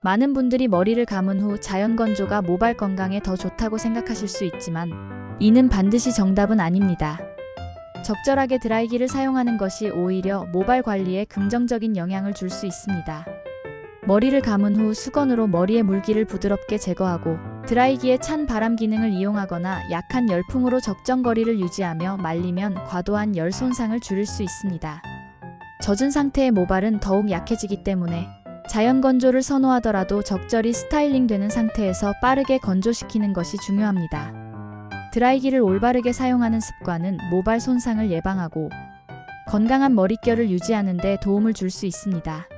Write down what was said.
많은 분들이 머리를 감은 후 자연 건조가 모발 건강에 더 좋다고 생각하실 수 있지만 이는 반드시 정답은 아닙니다. 적절하게 드라이기를 사용하는 것이 오히려 모발 관리에 긍정적인 영향을 줄 수 있습니다. 머리를 감은 후 수건으로 머리의 물기를 부드럽게 제거하고 드라이기의 찬 바람 기능을 이용하거나 약한 열풍으로 적정 거리를 유지하며 말리면 과도한 열 손상을 줄일 수 있습니다. 젖은 상태의 모발은 더욱 약해지기 때문에 자연 건조를 선호하더라도 적절히 스타일링 되는 상태에서 빠르게 건조시키는 것이 중요합니다. 드라이기를 올바르게 사용하는 습관은 모발 손상을 예방하고 건강한 머릿결을 유지하는 데 도움을 줄 수 있습니다.